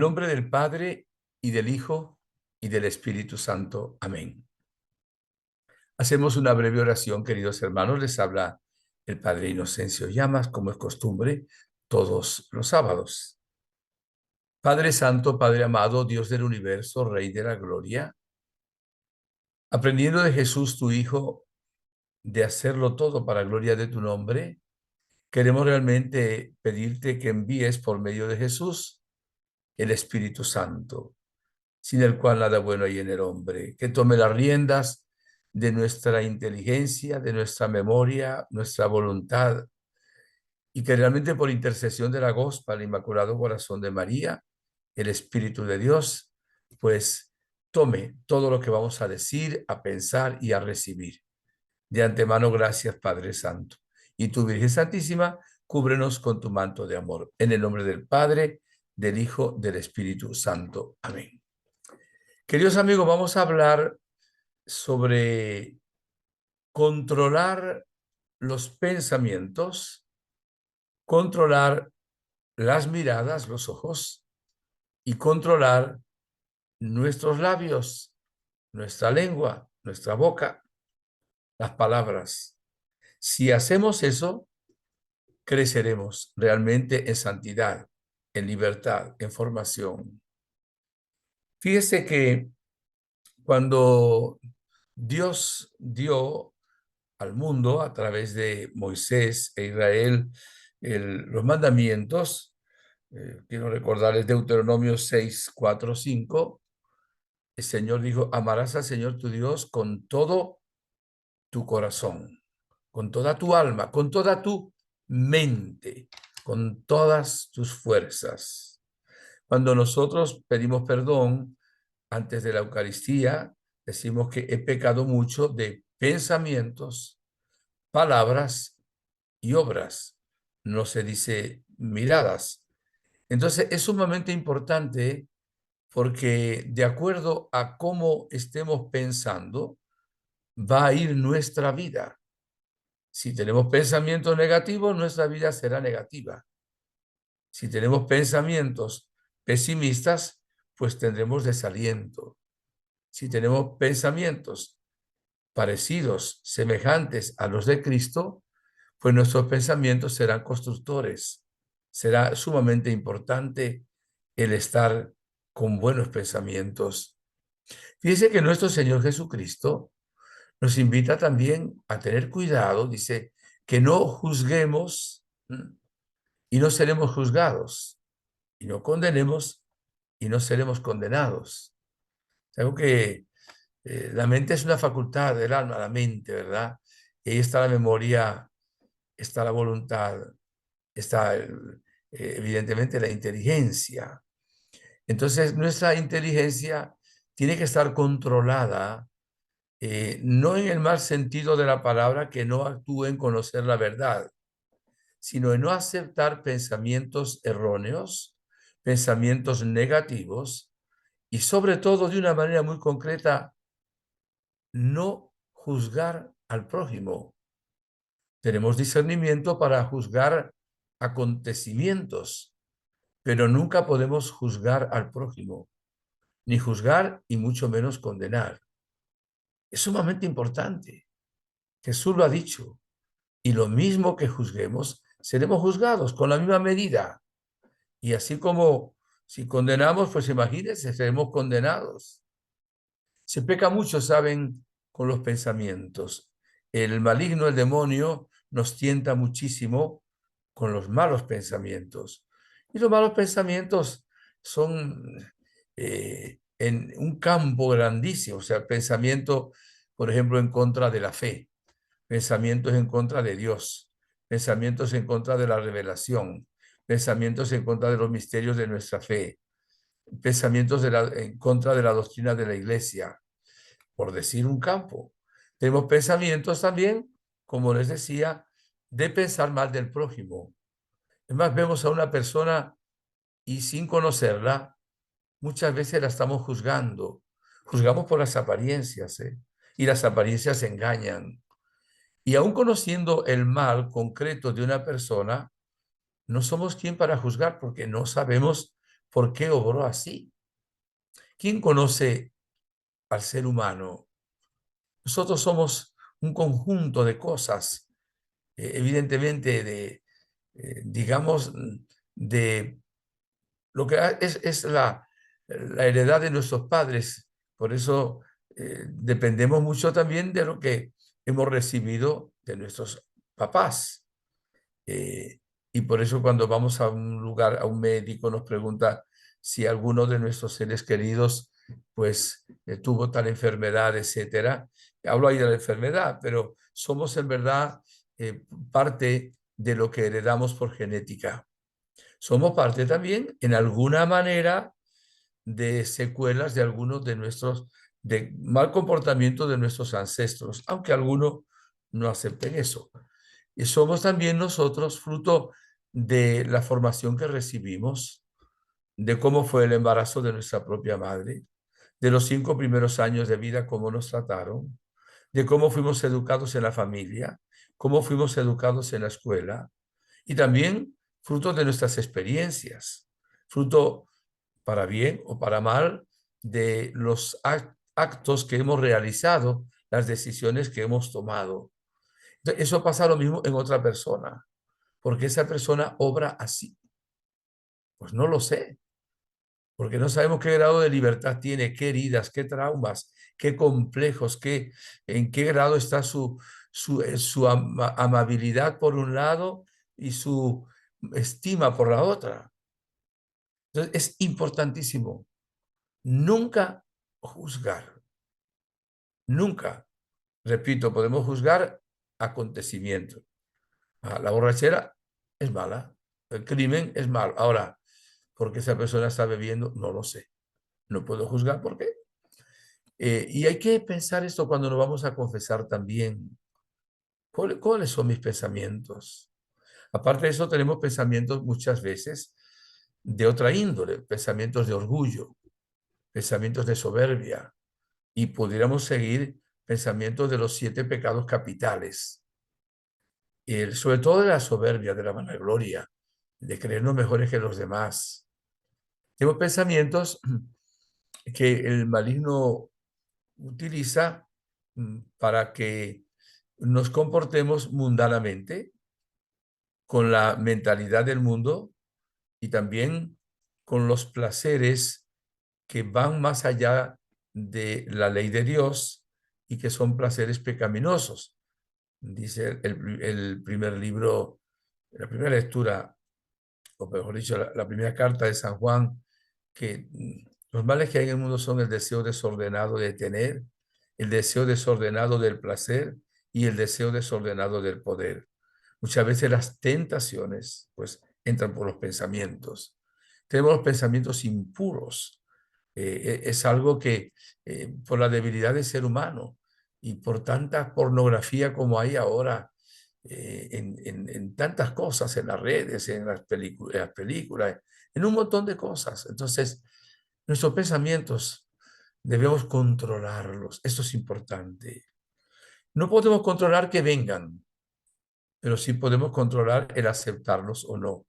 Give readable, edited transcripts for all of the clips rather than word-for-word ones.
nombre del Padre, y del Hijo, y del Espíritu Santo. Amén. Hacemos una breve oración, queridos hermanos. Les habla el Padre Inocencio Llamas, como es costumbre, todos los sábados. Padre Santo, Padre amado, Dios del universo, Rey de la gloria, aprendiendo de Jesús, tu Hijo, de hacerlo todo para gloria de tu nombre, queremos realmente pedirte que envíes por medio de Jesús el Espíritu Santo, sin el cual nada bueno hay en el hombre, que tome las riendas de nuestra inteligencia, de nuestra memoria, nuestra voluntad, y que realmente por intercesión de la Gospa, el Inmaculado Corazón de María, el Espíritu de Dios, pues tome todo lo que vamos a decir, a pensar y a recibir. De antemano, gracias, Padre Santo. Y tu Virgen Santísima, cúbrenos con tu manto de amor. En el nombre del Padre, del Hijo, del Espíritu Santo. Amén. Queridos amigos, vamos a hablar sobre controlar los pensamientos, controlar las miradas, los ojos, y controlar nuestros labios, nuestra lengua, nuestra boca, las palabras. Si hacemos eso, creceremos realmente en santidad, en libertad, en formación. Fíjese que cuando Dios dio al mundo a través de Moisés e Israel los mandamientos, quiero recordarles Deuteronomio 6, 4, 5, el Señor dijo: amarás al Señor tu Dios con todo tu corazón, con toda tu alma, con toda tu mente, con todas tus fuerzas. Cuando nosotros pedimos perdón antes de la Eucaristía, decimos que he pecado mucho de pensamientos, palabras y obras. No se dice miradas. Entonces es sumamente importante, porque de acuerdo a cómo estemos pensando, va a ir nuestra vida. Si tenemos pensamientos negativos, nuestra vida será negativa. Si tenemos pensamientos pesimistas, pues tendremos desaliento. Si tenemos pensamientos parecidos, semejantes a los de Cristo, pues nuestros pensamientos serán constructores. Será sumamente importante el estar con buenos pensamientos. Fíjese que nuestro Señor Jesucristo nos invita también a tener cuidado. Dice que no juzguemos y no seremos juzgados, y no condenemos y no seremos condenados. Algo que la mente es una facultad del alma, la mente, ¿verdad? Y ahí está la memoria, está la voluntad, está evidentemente la inteligencia. Entonces, nuestra inteligencia tiene que estar controlada, no en el mal sentido de la palabra, que no actúe en conocer la verdad, sino en no aceptar pensamientos erróneos, pensamientos negativos, y sobre todo, de una manera muy concreta, no juzgar al prójimo. Tenemos discernimiento para juzgar acontecimientos, pero nunca podemos juzgar al prójimo, ni juzgar y mucho menos condenar. Es sumamente importante. Jesús lo ha dicho. Y lo mismo que juzguemos, seremos juzgados con la misma medida. Y así como si condenamos, pues imagínense, seremos condenados. Se peca mucho, saben, con los pensamientos. El maligno, el demonio, nos tienta muchísimo con los malos pensamientos. Y los malos pensamientos son en un campo grandísimo. O sea, pensamiento, por ejemplo, en contra de la fe, pensamientos en contra de Dios, pensamientos en contra de la revelación, pensamientos en contra de los misterios de nuestra fe, pensamientos en contra de la doctrina de la Iglesia, por decir un campo. Tenemos pensamientos también, como les decía, de pensar mal del prójimo. Es más, vemos a una persona y sin conocerla, muchas veces la estamos juzgando. Juzgamos por las apariencias, ¿eh? Y las apariencias engañan. Y aún conociendo el mal concreto de una persona, no somos quien para juzgar, porque no sabemos por qué obró así. ¿Quién conoce al ser humano? Nosotros somos un conjunto de cosas, evidentemente digamos, de lo que es la heredad de nuestros padres. Por eso dependemos mucho también de lo que hemos recibido de nuestros papás. Eh, y por eso cuando vamos a un lugar, a un médico, nos pregunta si alguno de nuestros seres queridos pues tuvo tal enfermedad, etcétera. Hablo ahí de la enfermedad, pero somos en verdad parte de lo que heredamos por genética. Somos parte también, en alguna manera, de secuelas de algunos de nuestros, de mal comportamiento de nuestros ancestros, aunque algunos no acepten eso. Y somos también nosotros fruto de la formación que recibimos, de cómo fue el embarazo de nuestra propia madre, de los 5 primeros años de vida, cómo nos trataron, de cómo fuimos educados en la familia, cómo fuimos educados en la escuela, y también fruto de nuestras experiencias, fruto para bien o para mal de los actos que hemos realizado, las decisiones que hemos tomado. Entonces, eso pasa lo mismo en otra persona. ¿Por qué esa persona obra así? Pues no lo sé, porque no sabemos qué grado de libertad tiene, qué heridas, qué traumas, qué complejos, en qué grado está su amabilidad por un lado y su estima por la otra. Entonces, es importantísimo nunca juzgar, nunca. Repito, podemos juzgar acontecimientos. La borrachera es mala, el crimen es malo. Ahora, ¿por qué esa persona está bebiendo? No lo sé. No puedo juzgar por qué. Y hay que pensar esto cuando nos vamos a confesar también. ¿Cuáles son mis pensamientos? Aparte de eso, tenemos pensamientos muchas veces de otra índole, pensamientos de orgullo, pensamientos de soberbia, y pudiéramos seguir pensamientos de los 7 pecados capitales, sobre todo de la soberbia, de la vanagloria, de creernos mejores que los demás. Tenemos pensamientos que el maligno utiliza para que nos comportemos mundanamente, con la mentalidad del mundo y también con los placeres que van más allá de la ley de Dios y que son placeres pecaminosos. Dice el primer libro, la primera lectura, o mejor dicho, la primera carta de San Juan, que los males que hay en el mundo son el deseo desordenado de tener, el deseo desordenado del placer y el deseo desordenado del poder. Muchas veces las tentaciones, pues, entran por los pensamientos. Tenemos los pensamientos impuros. Es algo que, por la debilidad del ser humano y por tanta pornografía como hay ahora, en tantas cosas, en las redes, en las películas, en un montón de cosas. Entonces, nuestros pensamientos debemos controlarlos. Esto es importante. No podemos controlar que vengan, pero sí podemos controlar el aceptarlos o no.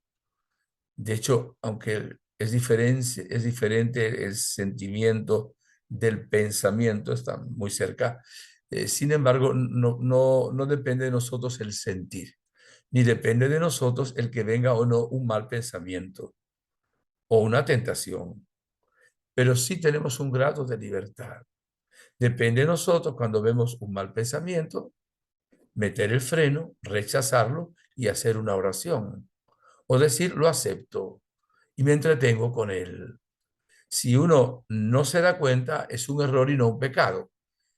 De hecho, aunque es diferente el sentimiento del pensamiento, está muy cerca, sin embargo, no depende de nosotros el sentir, ni depende de nosotros el que venga o no un mal pensamiento o una tentación, pero sí tenemos un grado de libertad. Depende de nosotros cuando vemos un mal pensamiento, meter el freno, rechazarlo y hacer una oración. O decir, lo acepto y me entretengo con él. Si uno no se da cuenta, es un error y no un pecado.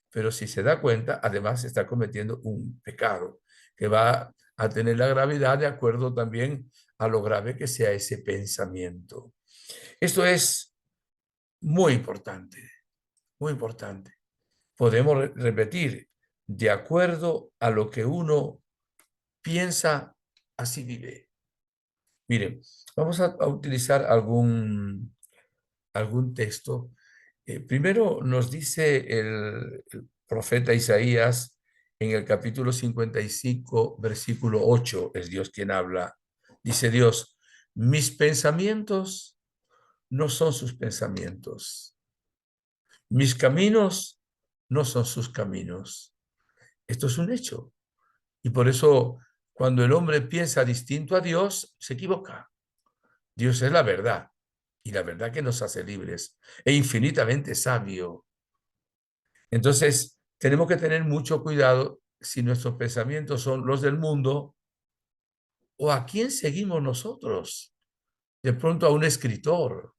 Pero si se da cuenta, además está cometiendo un pecado que va a tener la gravedad de acuerdo también a lo grave que sea ese pensamiento. Esto es muy importante, muy importante. Podemos repetir, de acuerdo a lo que uno piensa, así vive. Miren, vamos a utilizar algún texto. Primero nos dice el profeta Isaías en el capítulo 55, versículo 8, es Dios quien habla. Dice Dios, mis pensamientos no son sus pensamientos. Mis caminos no son sus caminos. Esto es un hecho. Y por eso, cuando el hombre piensa distinto a Dios, se equivoca. Dios es la verdad, y la verdad que nos hace libres, e infinitamente sabio. Entonces, tenemos que tener mucho cuidado si nuestros pensamientos son los del mundo o a quién seguimos nosotros. De pronto a un escritor,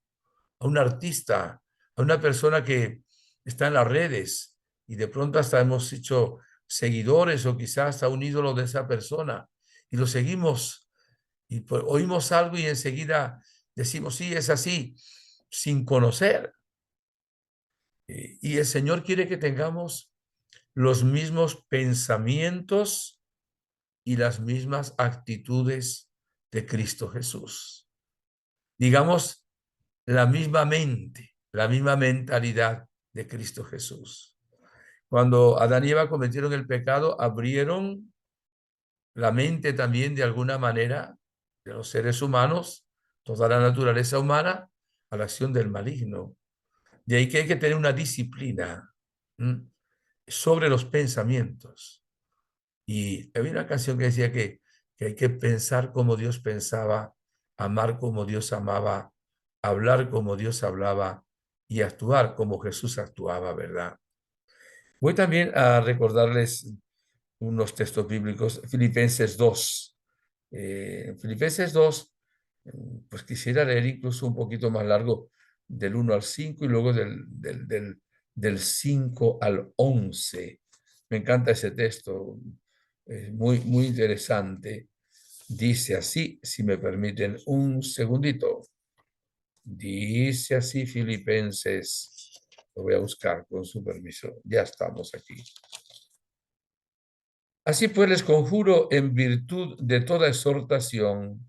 a un artista, a una persona que está en las redes y de pronto hasta hemos hecho seguidores o quizás a un ídolo de esa persona y lo seguimos y pues, oímos algo y enseguida decimos, sí, es así, sin conocer. Y el Señor quiere que tengamos los mismos pensamientos y las mismas actitudes de Cristo Jesús. Digamos, la misma mente, la misma mentalidad de Cristo Jesús. Cuando Adán y Eva cometieron el pecado, abrieron la mente también de alguna manera de los seres humanos, toda la naturaleza humana, a la acción del maligno. De ahí que hay que tener una disciplina sobre los pensamientos. Y había una canción que decía que hay que pensar como Dios pensaba, amar como Dios amaba, hablar como Dios hablaba y actuar como Jesús actuaba, ¿verdad? Voy también a recordarles unos textos bíblicos, Filipenses 2. Filipenses 2, pues quisiera leer incluso un poquito más largo, del 1 al 5 y luego del 5 al 11. Me encanta ese texto, es muy interesante. Dice así, si me permiten un segundito. Dice así Filipenses, lo voy a buscar con su permiso, ya estamos aquí. Así pues les conjuro en virtud de toda exhortación,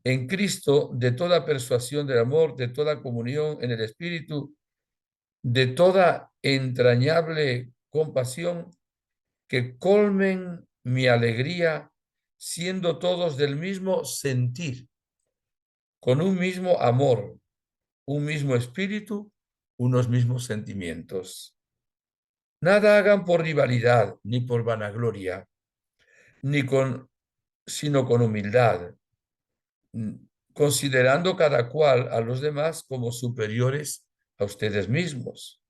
en Cristo, de toda persuasión del amor, de toda comunión en el Espíritu, de toda entrañable compasión, que colmen mi alegría, siendo todos del mismo sentir, con un mismo amor, un mismo espíritu, unos mismos sentimientos. Nada hagan por rivalidad ni por vanagloria, ni con, sino con humildad, considerando cada cual a los demás como superiores a ustedes mismos,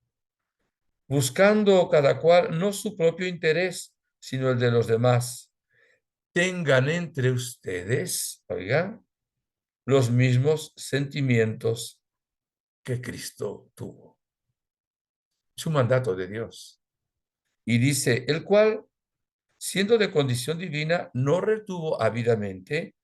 buscando cada cual no su propio interés, sino el de los demás. Tengan entre ustedes, oiga, los mismos sentimientos que Cristo tuvo. Es un mandato de Dios. Y dice, el cual, siendo de condición divina, no retuvo ávidamente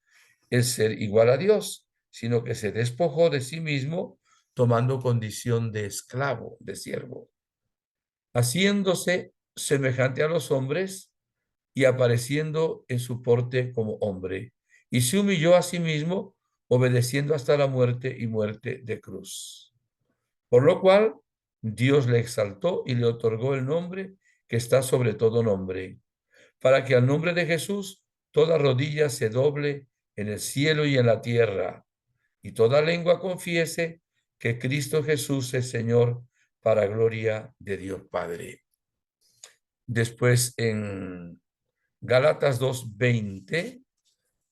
el ser igual a Dios, sino que se despojó de sí mismo, tomando condición de esclavo, de siervo, haciéndose semejante a los hombres y apareciendo en su porte como hombre, y se humilló a sí mismo, obedeciendo hasta la muerte y muerte de cruz. Por lo cual, Dios le exaltó y le otorgó el nombre que está sobre todo nombre, para que al nombre de Jesús toda rodilla se doble en el cielo y en la tierra, y toda lengua confiese que Cristo Jesús es Señor, para gloria de Dios Padre. Después en Gálatas 2:20,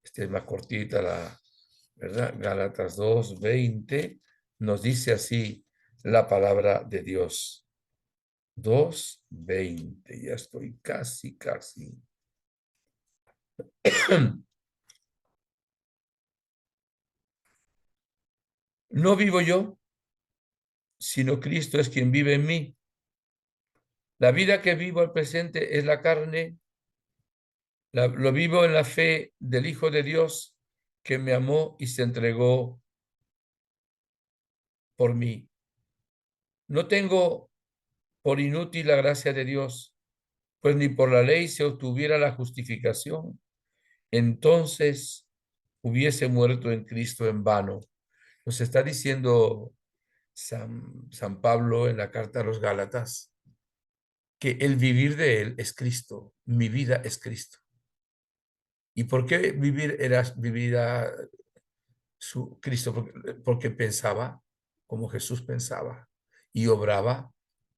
esta es más cortita la, ¿verdad? Gálatas 2:20 nos dice así la palabra de Dios. 2:20, ya estoy casi. No vivo yo, sino Cristo es quien vive en mí. La vida que vivo al presente es la carne, lo vivo en la fe del Hijo de Dios que me amó y se entregó por mí. No tengo por inútil la gracia de Dios, pues ni por la ley se obtuviera la justificación. Entonces hubiese muerto en Cristo en vano. Nos está diciendo San Pablo en la carta a los Gálatas que el vivir de él es Cristo, mi vida es Cristo. ¿Y por qué vivir era vivir su Cristo, porque pensaba como Jesús pensaba y obraba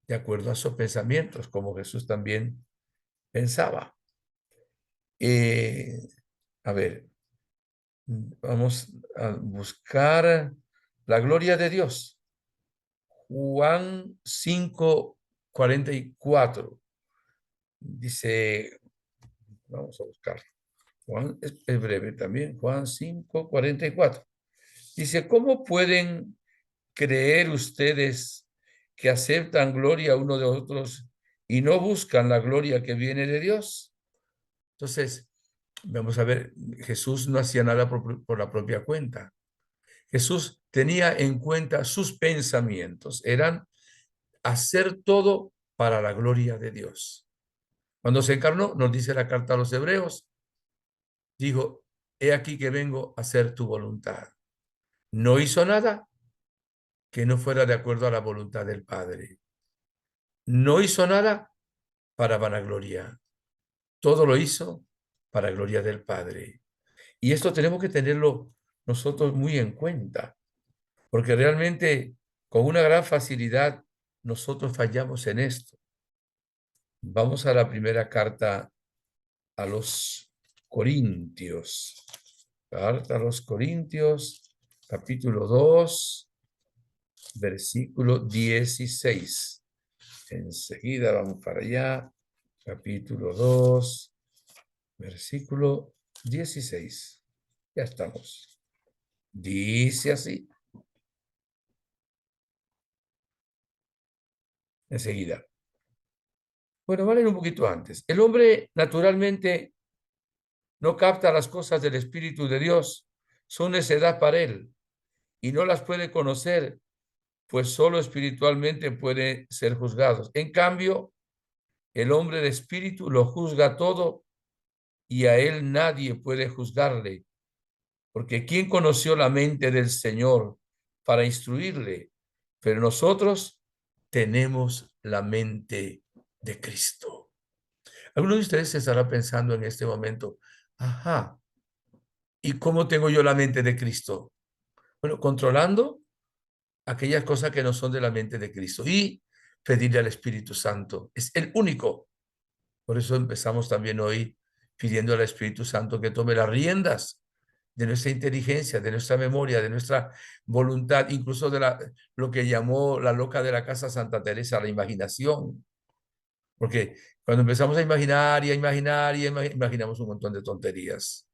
de acuerdo a sus pensamientos, como Jesús también pensaba. Eh, a ver, vamos a buscar la gloria de Dios. Juan 5:44 dice, vamos a buscar. Juan es breve también, Juan 5:44. Dice, ¿cómo pueden creer ustedes que aceptan gloria uno de otros y no buscan la gloria que viene de Dios? Entonces, vamos a ver, Jesús no hacía nada por la propia cuenta. Jesús tenía en cuenta sus pensamientos, eran hacer todo para la gloria de Dios. Cuando se encarnó, nos dice la carta a los hebreos, dijo, he aquí que vengo a hacer tu voluntad. No hizo nada que no fuera de acuerdo a la voluntad del Padre. No hizo nada para vanagloria. Todo lo hizo para gloria del Padre. Y esto tenemos que tenerlo nosotros muy en cuenta, porque realmente con una gran facilidad nosotros fallamos en esto. Vamos a la primera carta a los Corintios. Carta a los Corintios, capítulo 2, versículo 16. Enseguida vamos para allá. Capítulo 2, versículo 16. Ya estamos. Dice así, enseguida. Bueno, vale un poquito antes. El hombre naturalmente no capta las cosas del Espíritu de Dios. Son necedad para él y no las puede conocer, pues solo espiritualmente puede ser juzgados. En cambio, el hombre de espíritu lo juzga todo y a él nadie puede juzgarle, porque ¿quién conoció la mente del Señor para instruirle? Pero nosotros tenemos la mente de Cristo. Algunos de ustedes se estará pensando en este momento, ajá, ¿y cómo tengo yo la mente de Cristo? Bueno, controlando aquellas cosas que no son de la mente de Cristo y pedirle al Espíritu Santo. Es el único. Por eso empezamos también hoy pidiendo al Espíritu Santo que tome las riendas de nuestra inteligencia, de nuestra memoria, de nuestra voluntad, incluso de lo que llamó la loca de la casa Santa Teresa, la imaginación. Porque cuando empezamos a imaginar y a imaginar y imaginamos un montón de tonterías.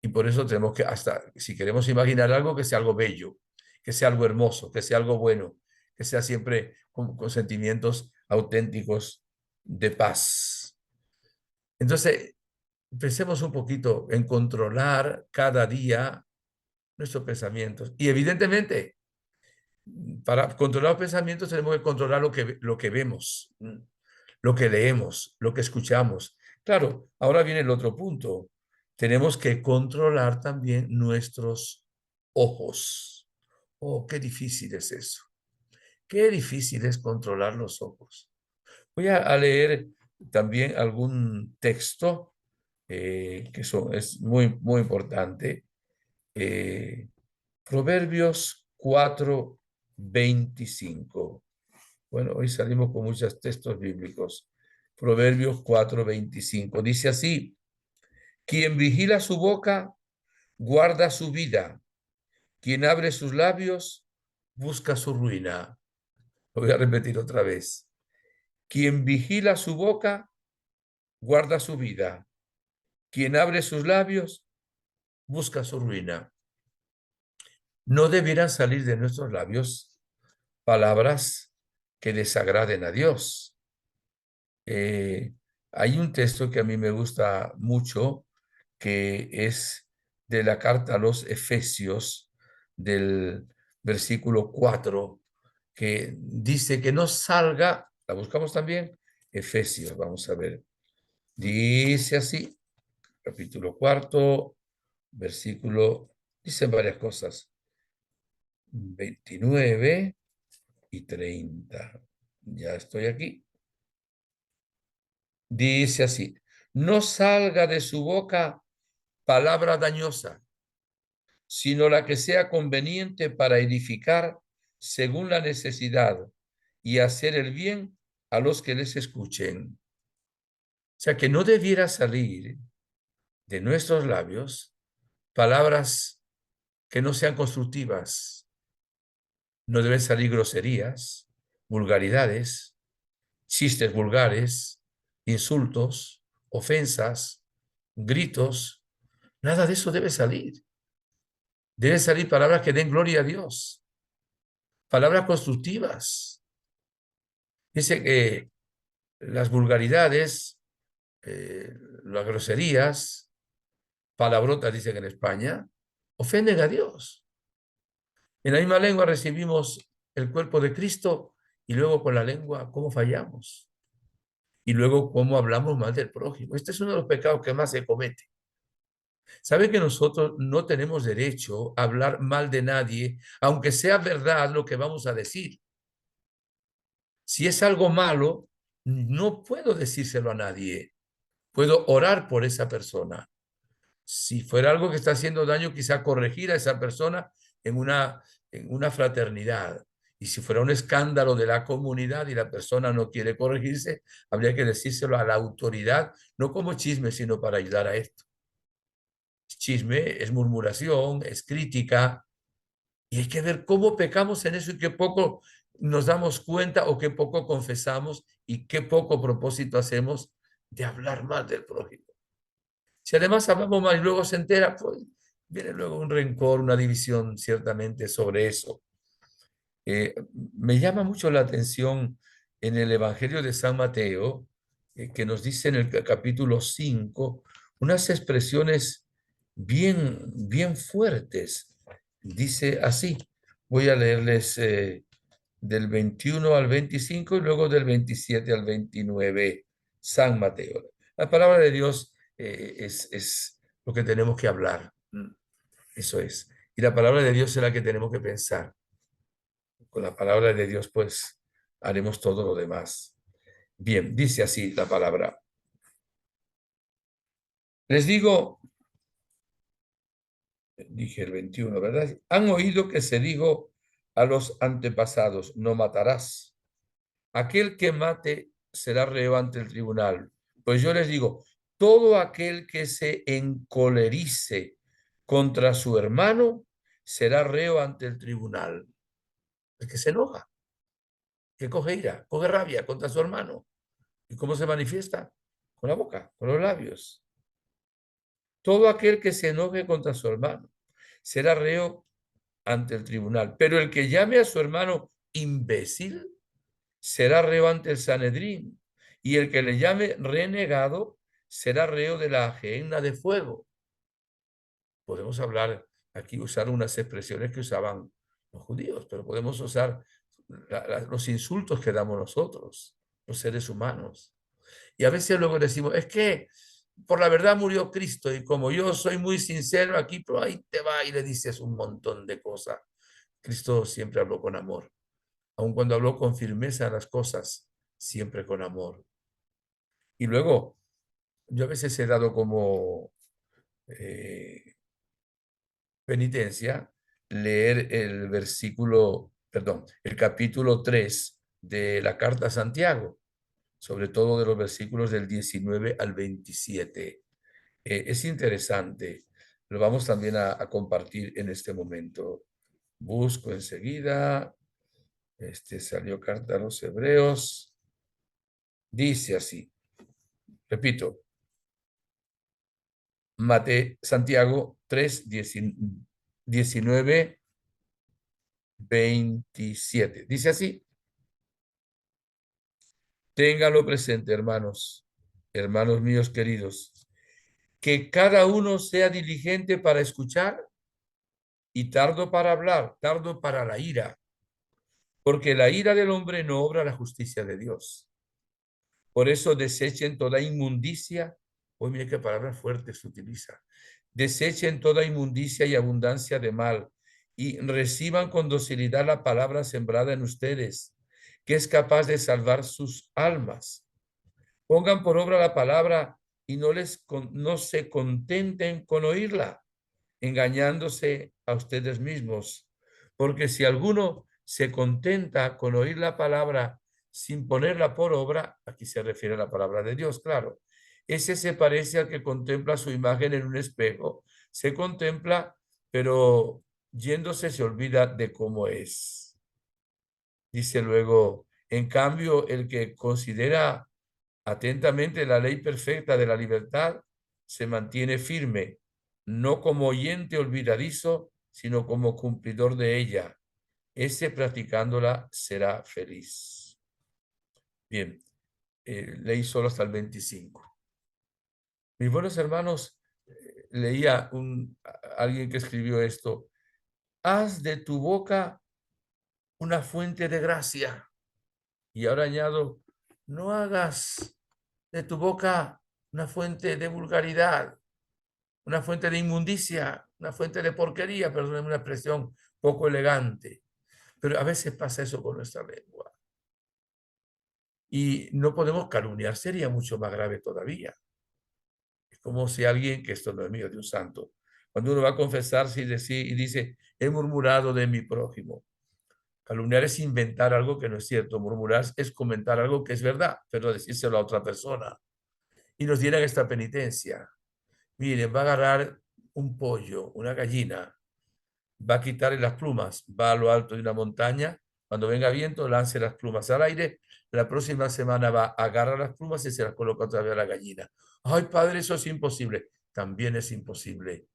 Y por eso tenemos que, hasta si queremos imaginar algo, que sea algo bello, que sea algo hermoso, que sea algo bueno, que sea siempre con sentimientos auténticos de paz. Entonces, pensemos un poquito en controlar cada día nuestros pensamientos. Y evidentemente, para controlar los pensamientos tenemos que controlar lo que vemos, lo que leemos, lo que escuchamos. Claro, ahora viene el otro punto. Tenemos que controlar también nuestros ojos. Oh, qué difícil es eso. Qué difícil es controlar los ojos. Voy a leer también algún texto es muy, muy importante. Eh, Proverbios 4:25. Bueno, hoy salimos con muchos textos bíblicos. Proverbios 4:25. Dice así, quien vigila su boca, guarda su vida. Quien abre sus labios, busca su ruina. Lo voy a repetir otra vez. Quien vigila su boca, guarda su vida. Quien abre sus labios, busca su ruina. No debieran salir de nuestros labios palabras que desagraden a Dios. Eh, Hay un texto que a mí me gusta mucho, que es de la carta a los Efesios, del versículo 4, que dice que no salga, la buscamos también, Efesios, vamos a ver, dice así, capítulo 4, versículo, dicen varias cosas, 29 y 30. Ya estoy aquí. Dice así, no salga de su boca palabra dañosa, sino la que sea conveniente para edificar según la necesidad y hacer el bien a los que les escuchen. O sea, que no debiera salir de nuestros labios palabras que no sean constructivas. No deben salir groserías, vulgaridades, chistes vulgares, insultos, ofensas, gritos. Nada de eso debe salir. Deben salir palabras que den gloria a Dios, palabras constructivas. Dice que las vulgaridades, las groserías, palabrotas, dicen en España, ofenden a Dios. En la misma lengua recibimos el cuerpo de Cristo y luego con la lengua, ¿cómo fallamos? Y luego, ¿cómo hablamos mal del prójimo? Este es uno de los pecados que más se comete. ¿Sabe que nosotros no tenemos derecho a hablar mal de nadie, aunque sea verdad lo que vamos a decir? Si es algo malo, no puedo decírselo a nadie. Puedo orar por esa persona. Si fuera algo que está haciendo daño, quizá corregir a esa persona en una fraternidad. Y si fuera un escándalo de la comunidad y la persona no quiere corregirse, habría que decírselo a la autoridad, no como chisme, sino para ayudar a esto. Chisme es murmuración, es crítica, y hay que ver cómo pecamos en eso y qué poco nos damos cuenta o qué poco confesamos y qué poco propósito hacemos de hablar mal del prójimo. Si además hablamos mal y luego se entera, pues viene luego un rencor, una división ciertamente sobre eso. Eh, Me llama mucho la atención en el Evangelio de San Mateo, que nos dice en el capítulo 5 unas expresiones bien fuertes. Dice así, voy a leerles del 21 al 25 y luego del 27 al 29, San Mateo. La palabra de Dios es lo que tenemos que hablar. Eso es. Y la palabra de Dios es la que tenemos que pensar. Con la palabra de Dios, pues, haremos todo lo demás. Bien, dice así la palabra. Les digo, dije el 21, ¿verdad? Han oído que se dijo a los antepasados, no matarás. Aquel que mate será reo ante el tribunal. Pues yo les digo, todo aquel que se encolerice contra su hermano será reo ante el tribunal. El que se enoja, que coge ira, coge rabia contra su hermano. ¿Y cómo se manifiesta? Con la boca, con los labios. Todo aquel que se enoje contra su hermano será reo ante el tribunal. Pero el que llame a su hermano imbécil será reo ante el Sanedrín. Y el que le llame renegado será reo de la gehenna de fuego. Podemos hablar aquí, usar unas expresiones que usaban los judíos, pero podemos usar los insultos que damos nosotros, los seres humanos. Y a veces luego decimos, es que por la verdad murió Cristo y como yo soy muy sincero aquí, pero ahí te va y le dices un montón de cosas. Cristo siempre habló con amor, aun cuando habló con firmeza las cosas, siempre con amor. Y luego, yo a veces he dado como penitencia leer el versículo, perdón, el capítulo 3 de la carta a Santiago, sobre todo de los versículos del 19 al 27. Es interesante, lo vamos también a compartir en este momento. Busco enseguida, salió carta a los Hebreos, dice así, repito, Santiago 3, 19, 27. Dice así, téngalo presente, hermanos, hermanos míos queridos, que cada uno sea diligente para escuchar y tardo para hablar, tardo para la ira, porque la ira del hombre no obra la justicia de Dios. Por eso desechen toda inmundicia. Hoy mire qué palabras fuertes se utiliza. Desechen toda inmundicia y abundancia de mal y reciban con docilidad la palabra sembrada en ustedes, que es capaz de salvar sus almas. Pongan por obra la palabra y no se contenten con oírla, engañándose a ustedes mismos, porque si alguno se contenta con oír la palabra sin ponerla por obra, aquí se refiere a la palabra de Dios, claro, ese se parece al que contempla su imagen en un espejo, se contempla, pero yéndose se olvida de cómo es. Dice luego, en cambio, el que considera atentamente la ley perfecta de la libertad se mantiene firme, no como oyente olvidadizo, sino como cumplidor de ella. Ese practicándola será feliz. Bien, leí solo hasta el 25. Mis buenos hermanos, leía alguien que escribió esto: haz de tu boca una fuente de gracia. Y ahora añado, no hagas de tu boca una fuente de vulgaridad, una fuente de inmundicia, una fuente de porquería, perdónenme una expresión poco elegante. Pero a veces pasa eso con nuestra lengua. Y no podemos calumniar, sería mucho más grave todavía. Es como si alguien, que esto no es mío, de un santo, cuando uno va a confesarse y dice, he murmurado de mi prójimo. Calumniar es inventar algo que no es cierto. Murmurar es comentar algo que es verdad, pero decírselo a otra persona. Y nos dieran esta penitencia. Miren, va a agarrar un pollo, una gallina, va a quitarle las plumas, va a lo alto de una montaña, cuando venga viento, lance las plumas al aire, la próxima semana va a agarrar las plumas y se las coloca otra vez a la gallina. Ay, padre, eso es imposible. También es imposible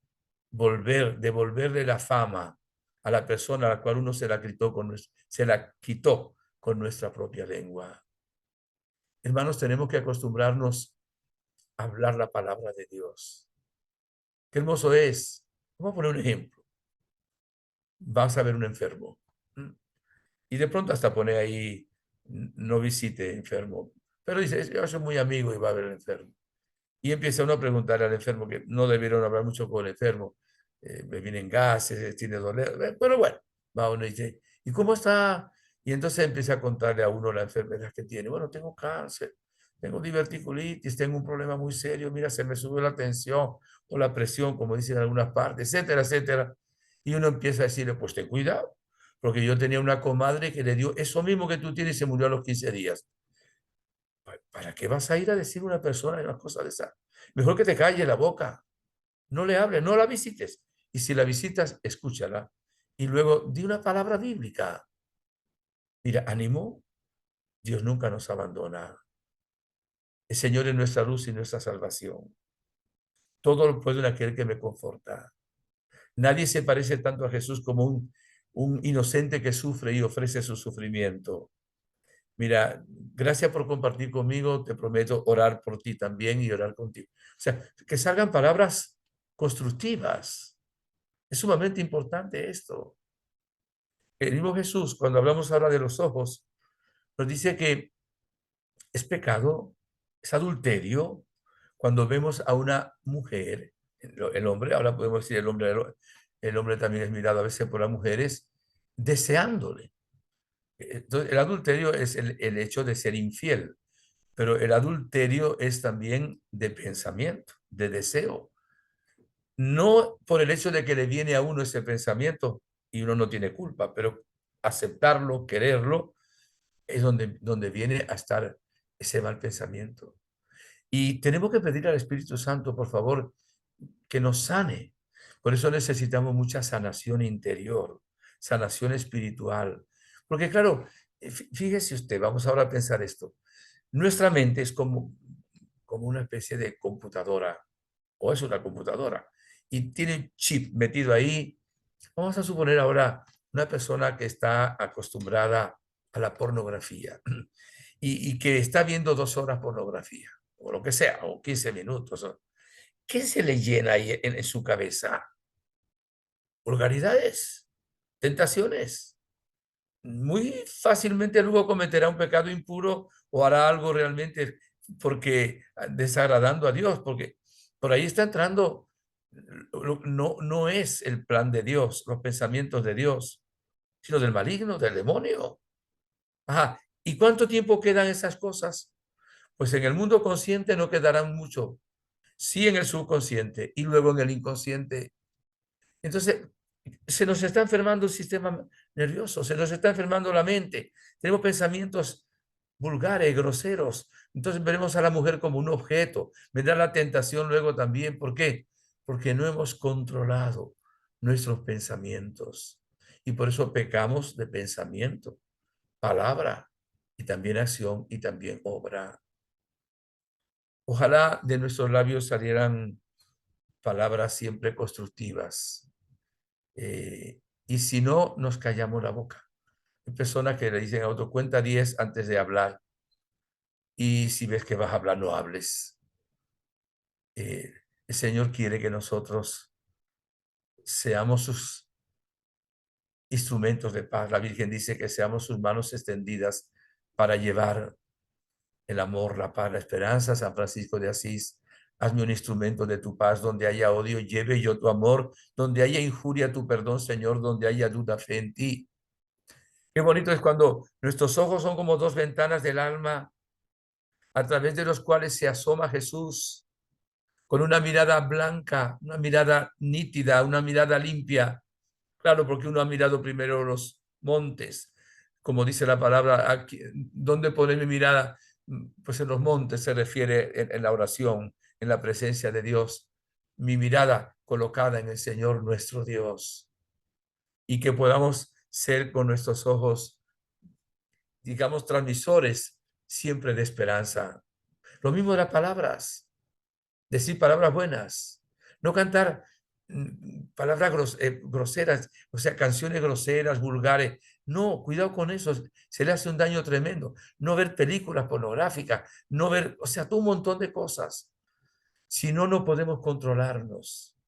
devolverle la fama a la persona a la cual uno se la quitó con nuestra propia lengua. Hermanos, tenemos que acostumbrarnos a hablar la palabra de Dios. Qué hermoso es. Vamos a poner un ejemplo. Vas a ver un enfermo. Y de pronto hasta pone ahí, no visite enfermo. Pero dice, yo soy muy amigo y va a ver al enfermo. Y empieza uno a preguntarle al enfermo, que no debieron hablar mucho con el enfermo. Me vienen gases, tiene dolor. Pero bueno, va uno y dice, ¿y cómo está? Y entonces empieza a contarle a uno la enfermedad que tiene. Bueno, tengo cáncer, tengo diverticulitis, tengo un problema muy serio, mira, se me subió la tensión o la presión, como dicen en algunas partes, etcétera, etcétera. Y uno empieza a decirle, pues ten cuidado, porque yo tenía una comadre que le dio eso mismo que tú tienes y se murió a los 15 días. ¿Para qué vas a ir a decir a una persona una cosa de esa? Mejor que te calle la boca, no le hables, no la visites. Y si la visitas, escúchala. Y luego di una palabra bíblica. Mira, ánimo, Dios nunca nos abandona. El Señor es nuestra luz y nuestra salvación. Todo lo puedo en aquel que me conforta. Nadie se parece tanto a Jesús como un inocente que sufre y ofrece su sufrimiento. Mira, gracias por compartir conmigo. Te prometo orar por ti también y orar contigo. O sea, que salgan palabras constructivas. Es sumamente importante esto. El mismo Jesús, cuando hablamos ahora de los ojos, nos dice que es pecado, es adulterio, cuando vemos a una mujer, el hombre, ahora podemos decir el hombre también es mirado a veces por las mujeres, deseándole. Entonces, el adulterio es el hecho de ser infiel, pero el adulterio es también de pensamiento, de deseo. No por el hecho de que le viene a uno ese pensamiento y uno no tiene culpa, pero aceptarlo, quererlo, es donde viene a estar ese mal pensamiento. Y tenemos que pedir al Espíritu Santo, por favor, que nos sane. Por eso necesitamos mucha sanación interior, sanación espiritual. Porque claro, fíjese usted, vamos ahora a pensar esto. Nuestra mente es como una especie de computadora, o es una computadora, y tiene un chip metido ahí. Vamos a suponer ahora una persona que está acostumbrada a la pornografía y que está viendo 2 horas pornografía, o lo que sea, o 15 minutos. ¿Qué se le llena ahí en su cabeza? Vulgaridades, tentaciones. Muy fácilmente luego cometerá un pecado impuro o hará algo realmente porque desagradando a Dios, porque por ahí está entrando, no es el plan de Dios, los pensamientos de Dios, sino del maligno, del demonio. Ajá. ¿Y cuánto tiempo quedan esas cosas? Pues en el mundo consciente no quedarán mucho, sí en el subconsciente y luego en el inconsciente. Entonces, Se nos está enfermando el sistema nervioso, se nos está enfermando la mente. Tenemos pensamientos vulgares, groseros. Entonces veremos a la mujer como un objeto. Vendrá la tentación luego también. ¿Por qué? Porque no hemos controlado nuestros pensamientos. Y por eso pecamos de pensamiento, palabra y también acción y también obra. Ojalá de nuestros labios salieran palabras siempre constructivas. Y si no, nos callamos la boca. Hay personas que le dicen a otro, cuenta 10 antes de hablar. Y si ves que vas a hablar, no hables. El Señor quiere que nosotros seamos sus instrumentos de paz. La Virgen dice que seamos sus manos extendidas para llevar el amor, la paz, la esperanza. San Francisco de Asís, hazme un instrumento de tu paz. Donde haya odio, lleve yo tu amor. Donde haya injuria, tu perdón, Señor. Donde haya duda, fe en ti. Qué bonito es cuando nuestros ojos son como dos ventanas del alma a través de los cuales se asoma Jesús con una mirada blanca, una mirada nítida, una mirada limpia. Claro, porque uno ha mirado primero los montes, como dice la palabra, aquí, ¿dónde pone mi mirada? Pues en los montes se refiere en la oración, en la presencia de Dios. Mi mirada colocada en el Señor nuestro Dios. Y que podamos ser con nuestros ojos, digamos, transmisores siempre de esperanza. Lo mismo de las palabras, decir palabras buenas, no cantar palabras groseras, o sea, canciones groseras, vulgares. No, cuidado con eso, se le hace un daño tremendo. No ver películas pornográficas, no ver, o sea, todo un montón de cosas. Si no, no podemos controlarnos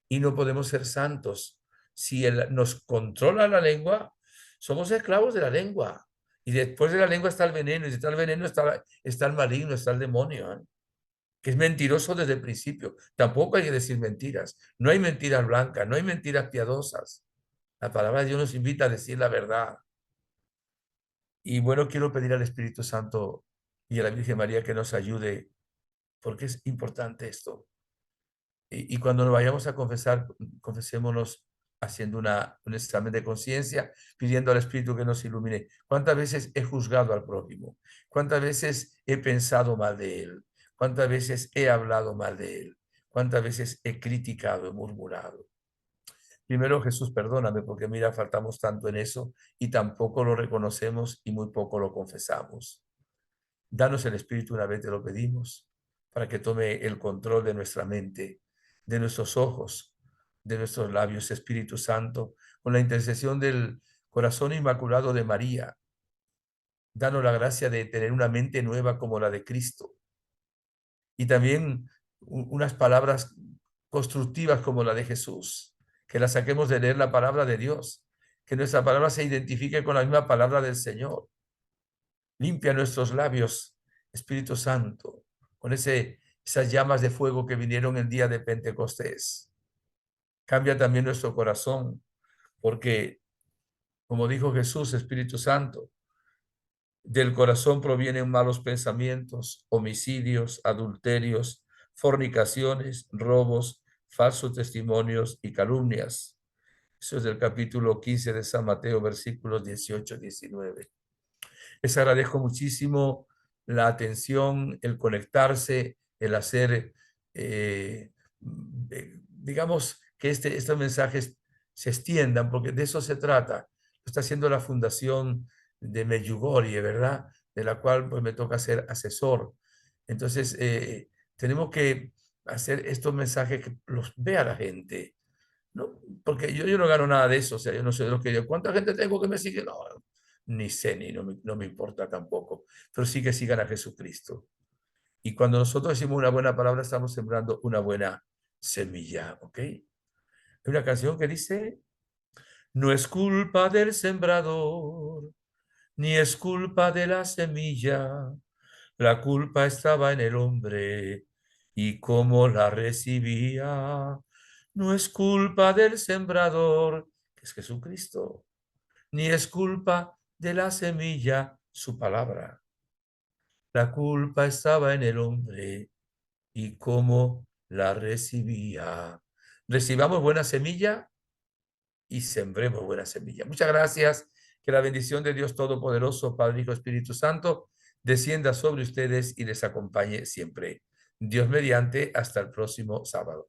y no podemos ser santos. Si nos controla la lengua, somos esclavos de la lengua. Y después de la lengua está el veneno, y si está el veneno está el maligno, está el demonio, ¿eh? Que es mentiroso desde el principio. Tampoco hay que decir mentiras. No hay mentiras blancas, no hay mentiras piadosas. La palabra de Dios nos invita a decir la verdad. Y bueno, quiero pedir al Espíritu Santo y a la Virgen María que nos ayude, porque es importante esto. Y cuando nos vayamos a confesar, confesémonos haciendo un examen de conciencia, pidiendo al Espíritu que nos ilumine. ¿Cuántas veces he juzgado al prójimo? ¿Cuántas veces he pensado mal de él? ¿Cuántas veces he hablado mal de él? ¿Cuántas veces he criticado, he murmurado? Primero, Jesús, perdóname, porque mira, faltamos tanto en eso y tampoco lo reconocemos y muy poco lo confesamos. Danos el Espíritu una vez te lo pedimos, para que tome el control de nuestra mente, de nuestros ojos, de nuestros labios, Espíritu Santo, con la intercesión del corazón inmaculado de María. Danos la gracia de tener una mente nueva como la de Cristo y también unas palabras constructivas como la de Jesús, que la saquemos de leer la palabra de Dios, que nuestra palabra se identifique con la misma palabra del Señor. Limpia nuestros labios, Espíritu Santo, con esas llamas de fuego que vinieron el día de Pentecostés. Cambia también nuestro corazón, porque, como dijo Jesús, Espíritu Santo, del corazón provienen malos pensamientos, homicidios, adulterios, fornicaciones, robos, falsos testimonios y calumnias. Eso es del capítulo 15 de San Mateo, versículos 18-19. Les agradezco muchísimo la atención, el conectarse, el hacer, digamos, que estos mensajes se extiendan, porque de eso se trata. Lo está haciendo la Fundación de Medjugorje, ¿verdad? De la cual pues me toca ser asesor. Entonces, tenemos que hacer estos mensajes que los vea la gente, ¿no? Porque yo no gano nada de eso, o sea, yo no sé de lo que yo, ¿cuánta gente tengo que me sigue? No, ni sé, ni no me importa tampoco, pero sí que sigan a Jesucristo. Y cuando nosotros decimos una buena palabra, estamos sembrando una buena semilla, ¿ok? Hay una canción que dice, no es culpa del sembrador, ni es culpa de la semilla, la culpa estaba en el hombre y cómo la recibía. No es culpa del sembrador, que es Jesucristo, ni es culpa de la semilla, su palabra. La culpa estaba en el hombre y cómo la recibía. Recibamos buena semilla y sembremos buena semilla. Muchas gracias. Que la bendición de Dios Todopoderoso, Padre, Hijo, Espíritu Santo, descienda sobre ustedes y les acompañe siempre. Dios mediante, hasta el próximo sábado.